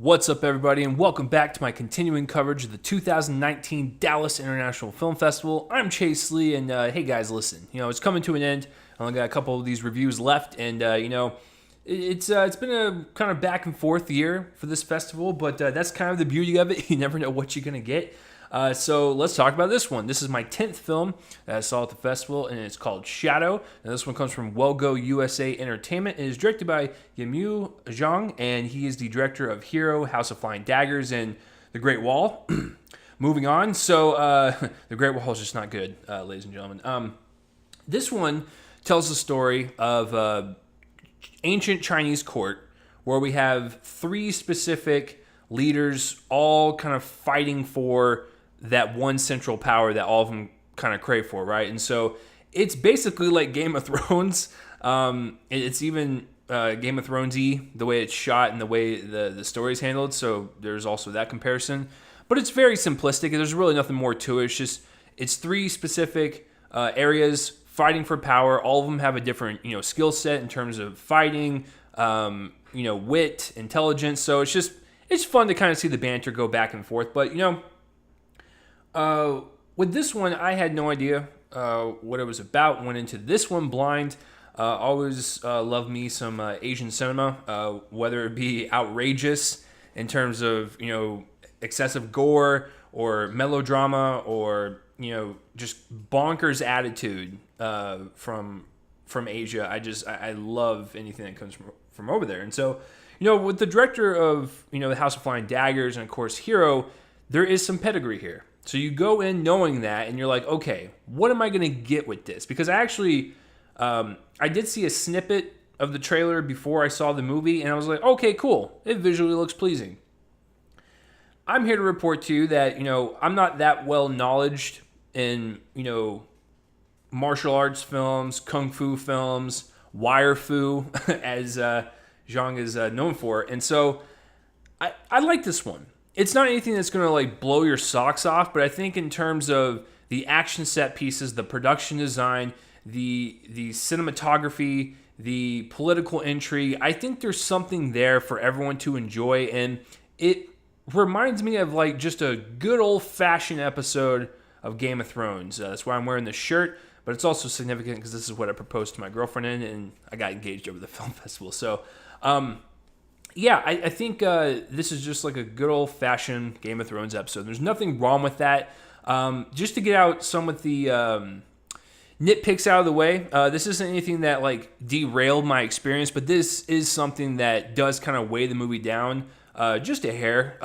What's up, everybody, and welcome back to my continuing coverage of the 2019 Dallas International Film Festival. I'm Chase Lee, and hey guys, listen, it's coming to an end. I only got a couple of these reviews left, and it's been a kind of back and forth year for this festival, but that's kind of the beauty of it. You never know what you're gonna get. So let's talk about this one. This is my 10th film that I saw at the festival, and it's called Shadow. And this one comes from Well Go USA Entertainment. It is directed by Yimou Zhang, and he is the director of Hero, House of Flying Daggers, and The Great Wall. Moving on. So The Great Wall is just not good, ladies and gentlemen. This one tells the story of ancient Chinese court where we have three specific leaders all kind of fighting for that one central power that all of them kind of crave for, right? And so it's basically like Game of Thrones. It's even Game of Thrones-y, the way it's shot and the way the story is handled. So there's also that comparison. But it's very simplistic. There's really nothing more to it. It's three specific areas fighting for power. All of them have a different skill set in terms of fighting, wit, intelligence. So it's fun to kind of see the banter go back and forth. But with this one, I had no idea what it was about. Went into this one blind. Always love me some Asian cinema, whether it be outrageous in terms of excessive gore or melodrama or just bonkers attitude from Asia. I love anything that comes from over there. And so with the director of the House of Flying Daggers and of course Hero, there is some pedigree here. So you go in knowing that, and you're like, okay, what am I going to get with this? Because I actually, I did see a snippet of the trailer before I saw the movie, and I was like, okay, cool. It visually looks pleasing. I'm here to report to you that, I'm not that well knowledged in, martial arts films, kung fu films, wire fu, as Zhang is known for. And so I like this one. It's not anything that's going to like blow your socks off, but I think in terms of the action set pieces, the production design, the cinematography, the political intrigue, I think there's something there for everyone to enjoy, and it reminds me of like just a good old-fashioned episode of Game of Thrones. That's why I'm wearing this shirt, but it's also significant because this is what I proposed to my girlfriend in, and I got engaged over the film festival. So, yeah, I think this is just like a good old-fashioned Game of Thrones episode. There's nothing wrong with that. Just to get out some of the nitpicks out of the way, this isn't anything that like derailed my experience, but this is something that does kind of weigh the movie down just a hair.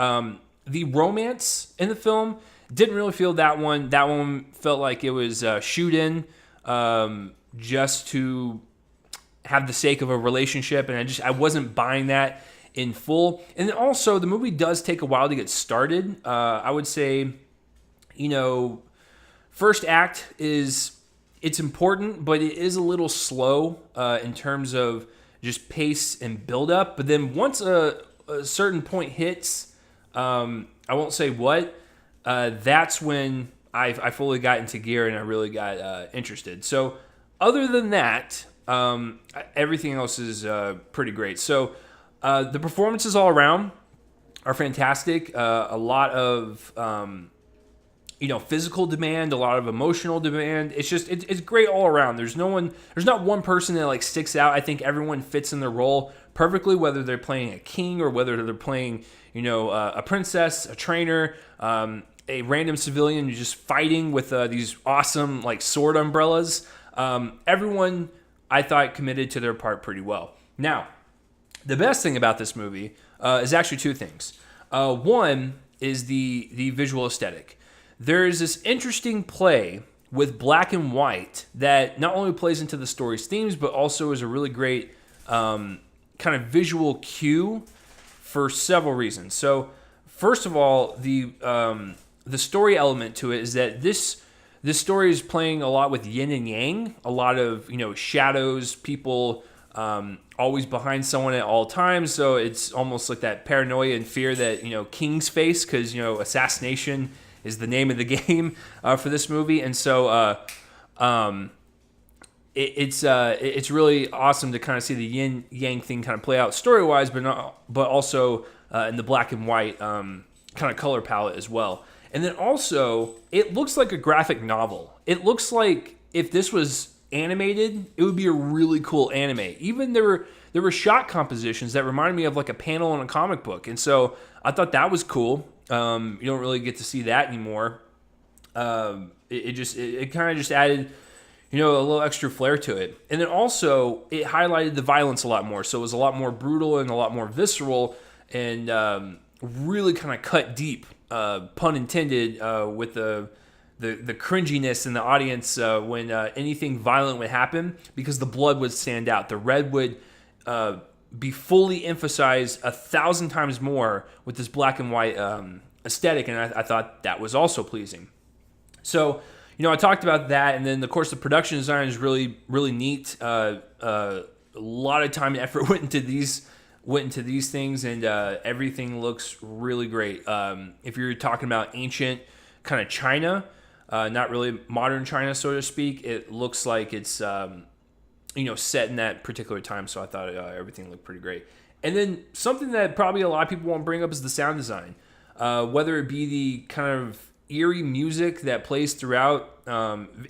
The romance in the film didn't really feel that one. That one felt like it was shoot in just to have the sake of a relationship, and I wasn't buying that in full. And then also, the movie does take a while to get started. I would say, first act it's important, but it is a little slow in terms of just pace and build up. But then once a certain point hits, I won't say what, that's when I fully got into gear and I really got interested. So other than that, everything else is pretty great. So the performances all around are fantastic. A lot of physical demand, a lot of emotional demand. It's great all around. There's not one person that like sticks out. I think everyone fits in their role perfectly, whether they're playing a king or whether they're playing a princess, a trainer, a random civilian who's just fighting with these awesome like sword umbrellas. Everyone I thought committed to their part pretty well. Now, the best thing about this movie is actually two things. One is the visual aesthetic. There is this interesting play with black and white that not only plays into the story's themes, but also is a really great kind of visual cue for several reasons. So, first of all, the story element to it is that this story is playing a lot with yin and yang, a lot of shadows, people always behind someone at all times. So it's almost like that paranoia and fear that kings face, because assassination is the name of the game for this movie. And so it's really awesome to kind of see the yin yang thing kind of play out story wise, but also in the black and white kind of color palette as well. And then also, it looks like a graphic novel. It looks like if this was animated, it would be a really cool anime. Even there were shot compositions that reminded me of like a panel in a comic book, and so I thought that was cool. You don't really get to see that anymore. It kind of just added, a little extra flair to it. And then also, it highlighted the violence a lot more. So it was a lot more brutal and a lot more visceral, and really kind of cut deep, pun intended, with the cringiness in the audience when anything violent would happen, because the blood would stand out. The red would be fully emphasized 1,000 times more with this black and white aesthetic, and I thought that was also pleasing. So, I talked about that, and then, of course, the production design is really, really neat. A lot of time and effort went into these things, and everything looks really great. If you're talking about ancient kind of China, not really modern China, so to speak, it looks like it's set in that particular time. So I thought everything looked pretty great. And then something that probably a lot of people won't bring up is the sound design, whether it be the kind of eerie music that plays throughout.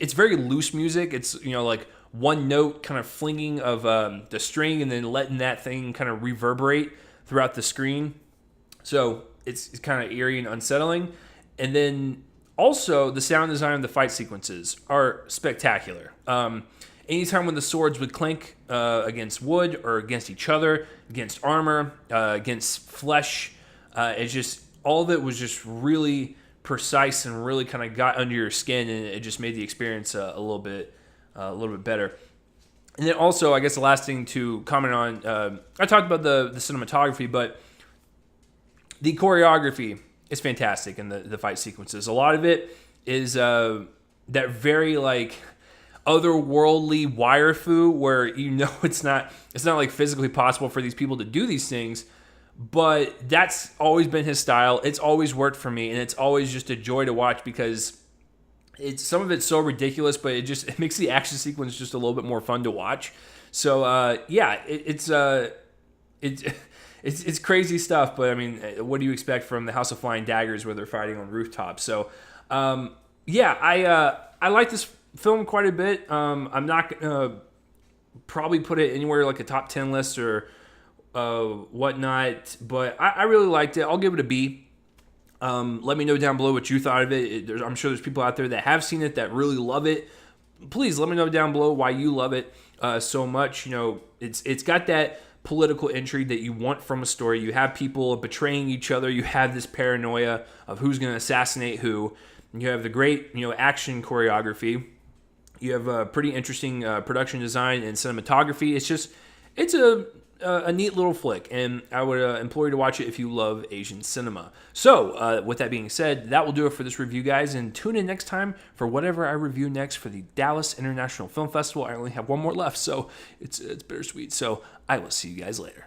It's very loose music. It's like one note kind of flinging of the string and then letting that thing kind of reverberate throughout the screen. So it's kind of eerie and unsettling. And then also the sound design of the fight sequences are spectacular. Anytime when the swords would clink against wood or against each other, against armor, against flesh, it's just, all of it was just really precise and really kind of got under your skin, and it just made the experience a little bit better. And then also, I guess the last thing to comment on, I talked about the cinematography, but the choreography is fantastic in the fight sequences. A lot of it is that very like otherworldly wire fu, where it's not like physically possible for these people to do these things, but that's always been his style. It's always worked for me, and it's always just a joy to watch, because some of it's so ridiculous, but it makes the action sequence just a little bit more fun to watch. So it's crazy stuff, but I mean, what do you expect from the House of Flying Daggers where they're fighting on rooftops? So I like this film quite a bit. I'm not gonna probably put it anywhere like a top 10 list or whatnot, but I really liked it. I'll give it a B. Let me know down below what you thought of it. I'm sure there's people out there that have seen it that really love it. Please let me know down below why you love it so much. It's got that political intrigue that you want from a story. You have people betraying each other. You have this paranoia of who's going to assassinate who. You have the great action choreography. You have a pretty interesting production design and cinematography. It's a neat little flick, and I would implore you to watch it if you love Asian cinema. So, with that being said, that will do it for this review, guys, and tune in next time for whatever I review next for the Dallas International Film Festival. I only have one more left, so it's bittersweet. So, I will see you guys later.